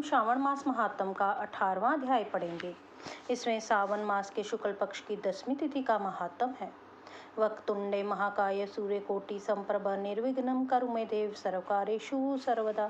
श्रावण मास महात्म का 18वां अध्याय पढ़ेंगे। इसमें सावन मास के शुक्ल पक्ष की 10वीं तिथि का महात्म है। वक्रतुंडे महाकाय सूर्यकोटि संप्रभ निर्विघ्नं कुरु मे देव सर्वकार्येषु सर्वदा।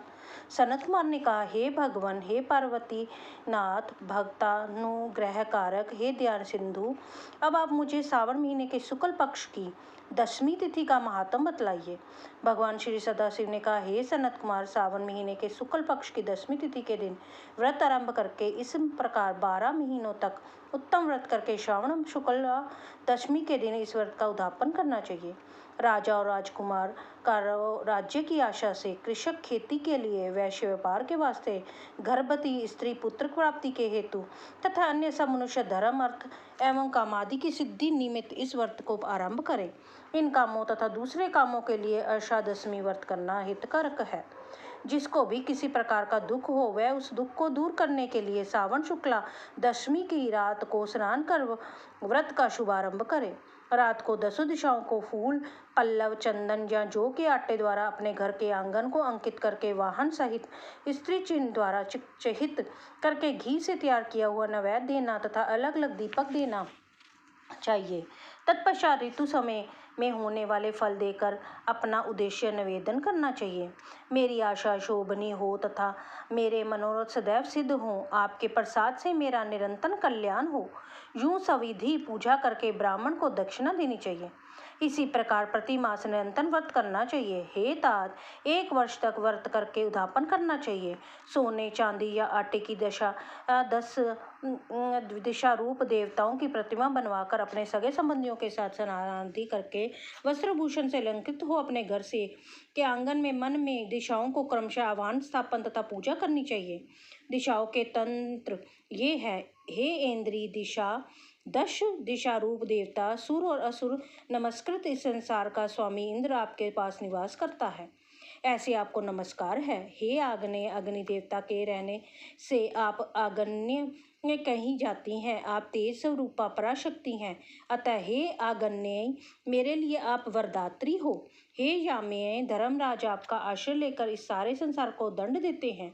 सनत कुमार ने कहा, हे भगवान, हे पार्वती नाथ, भक्तानुग्रह कारक, हे ध्यान सिंधु, अब आप मुझे सावन महीने के शुक्ल पक्ष की 10वीं तिथि का महात्म बतलाइए। भगवान श्री सदाशिव ने कहा, हे सनत कुमार, सावन महीने के शुक्ल पक्ष की 10वीं तिथि के दिन व्रत आरंभ करके इस प्रकार 12 महीनों तक उत्तम व्रत करके श्रावण शुक्ल 10वीं के दिन इस व्रत का उद्यापन करना चाहिए। राजा और राजकुमार का राज्य की आशा से, कृषक खेती के लिए, वैश्य व्यापार के वास्ते, गर्भवती स्त्री पुत्र प्राप्ति के हेतु तथा अन्य सब मनुष्य धर्म अर्थ एवं कामादि की सिद्धि निमित्त इस व्रत को आरंभ करें। इन कामों तथा दूसरे कामों के लिए अष्टादशमी व्रत करना हितकारक है। जिसको भी किसी प्रकार का दुख हो, वह उस दुख को दूर करने के लिए सावन शुक्ला 10वीं की रात को स्नान कर व्रत का शुभारंभ करे। रात को 10 दिशाओं को फूल, पल्लव, चंदन या जौ के आटे द्वारा अपने घर के आंगन को अंकित करके वाहन सहित स्त्री चिन्ह द्वारा चिह्नित करके घी से तैयार किया हुआ नैवेद्य देना तथा अलग अलग दीपक देना चाहिए। तत्पश्चात ऋतु समय में होने वाले फल देकर अपना उद्देश्य निवेदन करना चाहिए। मेरी आशा शोभनीय हो तथा मेरे मनोरथ सदैव सिद्ध हों, आपके प्रसाद से मेरा निरंतर कल्याण हो, यूं सविधि पूजा करके ब्राह्मण को दक्षिणा देनी चाहिए। इसी प्रकार प्रति मास निरंतर व्रत करना चाहिए। हे तात, 1 वर्ष तक व्रत करके उद्यापन करना चाहिए। सोने, चांदी या आटे की 10 दिशा रूप देवताओं की प्रतिमा बनवाकर अपने सगे संबंधियों के साथ स्नान आदि करके वस्त्रभूषण से अलंकृत हो अपने घर से के आंगन में मन में दिशाओं को क्रमशः आह्वान, स्थापन तथा पूजा करनी चाहिए। दिशाओं के तंत्र ये है, हे इंद्री दिशा, 10 दिशा रूप देवता, सुर और असुर नमस्कृत इस संसार का स्वामी इंद्र आपके पास निवास करता है, ऐसे आपको नमस्कार है। हे आग्नेय, अग्नि देवता के रहने से आप आग्नेय कही जाती हैं। आप तेज स्वरूपा पराशक्ति हैं, अतः हे आग्नेय, मेरे लिए आप वरदात्री हो। हे यामेय, धर्मराज आपका आश्रय लेकर इस सारे संसार को दंड देते हैं,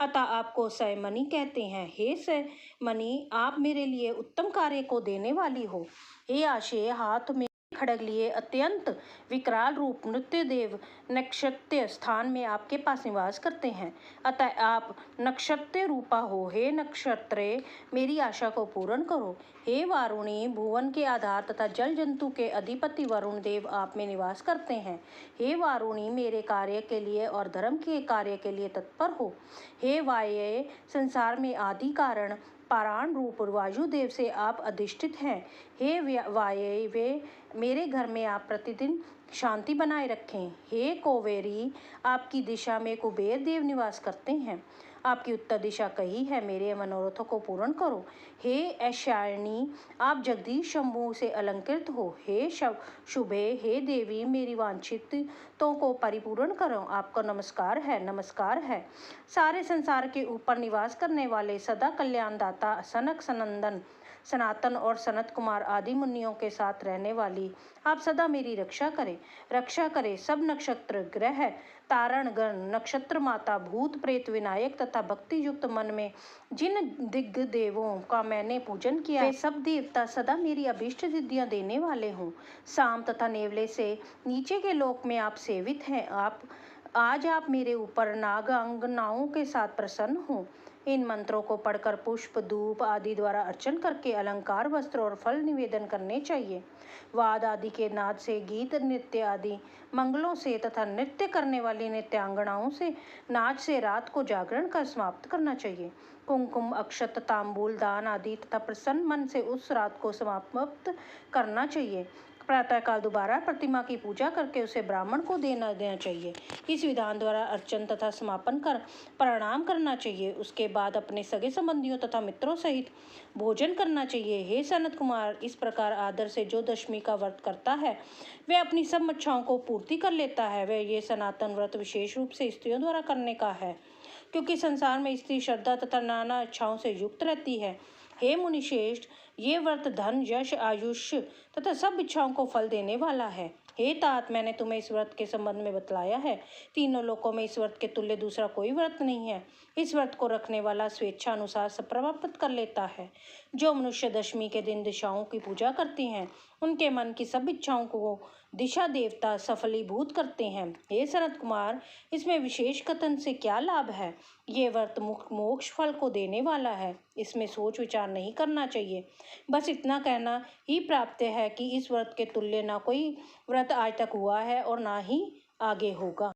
अतः आपको सयमणि कहते हैं। हे सयमणि, आप मेरे लिए उत्तम कार्य को देने वाली हो। हे आशे, हाथ में खड़ग लिए अत्यंत विकराल रूप नृत्य देव नक्षत्र स्थान में आपके पास निवास करते हैं, अतः आप नक्षत्र रूपा हो। हे नक्षत्रे, मेरी आशा को पूर्ण करो। हे वारुणी, भुवन के आधार तथा जल जंतु के अधिपति वरुण देव आप में निवास करते हैं। हे वारुणी, मेरे कार्य के लिए और धर्म के कार्य के लिए तत्पर हो। हे वाये, संसार में आदि कारण पारायण रूप वायुदेव से आप अधिष्ठित हैं। हे वायवे, मेरे घर में आप प्रतिदिन शांति बनाए रखें। हे कोवेरी, आपकी दिशा में कुबेर देव निवास करते हैं। आपकी उत्तर दिशा कही है, मेरे मनोरथों को पूर्ण करो। हे ऐशायणी, आप जगदीश शंभु से अलंकृत हो। हे शुभे, हे देवी, मेरी वांछितों को परिपूर्ण करो। आपको नमस्कार है, नमस्कार है। सारे संसार के ऊपर निवास करने वाले सदा कल्याणदाता सनक सनंदन सनातन और सनत कुमार आदि मुनियों के साथ रहने वाली आप सदा मेरी रक्षा करें। सब नक्षत्र ग्रह तारण गण, नक्षत्र माता, भूत प्रेत विनायक तथा भक्ति युक्त मन में जिन दिग्ग देवों का मैंने पूजन किया, वे सब देवता सदा मेरी अभीष्ट सिद्धियां देने वाले हों। शाम तथा नेवले से नीचे के लोक में आप सेवित हैं। आज आप मेरे ऊपर नागांगनाओं के साथ प्रसन्न हो। इन मंत्रों को पढ़कर पुष्प, धूप आदि द्वारा अर्चन करके अलंकार, वस्त्र और फल निवेदन करने चाहिए। वाद आदि के नाद से, गीत नृत्य आदि मंगलों से तथा नृत्य करने वाली नृत्यांगनाओं से नाच से रात को जागरण कर समाप्त करना चाहिए। कुमकुम, अक्षत, तांबूल दान आदि तथा प्रसन्न मन से उस रात को समाप्त करना चाहिए। प्रातःकाल दोबारा प्रतिमा की पूजा करके उसे ब्राह्मण को देना चाहिए। इस विधान द्वारा अर्चन तथा समापन कर प्रणाम करना चाहिए। उसके बाद अपने सगे संबंधियों तथा मित्रों सहित भोजन करना चाहिए। हे सनत कुमार, इस प्रकार आदर से जो 10वीं का व्रत करता है, वह अपनी सब इच्छाओं को पूर्ति कर लेता है। वह ये सनातन व्रत विशेष रूप से स्त्रियों द्वारा करने का है, क्योंकि संसार में स्त्री श्रद्धा तथा नाना इच्छाओं से युक्त रहती है। हे मुनिश्रेष्ठ, ये व्रत धन, यश, आयुष्य तथा सब इच्छाओं को फल देने वाला है। हे तात, मैंने तुम्हें इस व्रत के संबंध में बतलाया है। तीनों लोकों में इस व्रत के तुल्य दूसरा कोई व्रत नहीं है। इस व्रत को रखने वाला स्वेच्छा अनुसार सब प्राप्त कर लेता है। जो मनुष्य दशमी के दिन दिशाओं की पूजा करते हैं, उनके मन की सब इच्छाओं को दिशा देवता सफलीभूत करते हैं। हे सनत कुमार, इसमें विशेष कथन से क्या लाभ है? ये व्रत मोक्ष फल को देने वाला है, इसमें सोच विचार नहीं करना चाहिए। बस इतना कहना ही प्राप्त है कि इस व्रत के तुल्य ना कोई व्रत आज तक हुआ है और ना ही आगे होगा।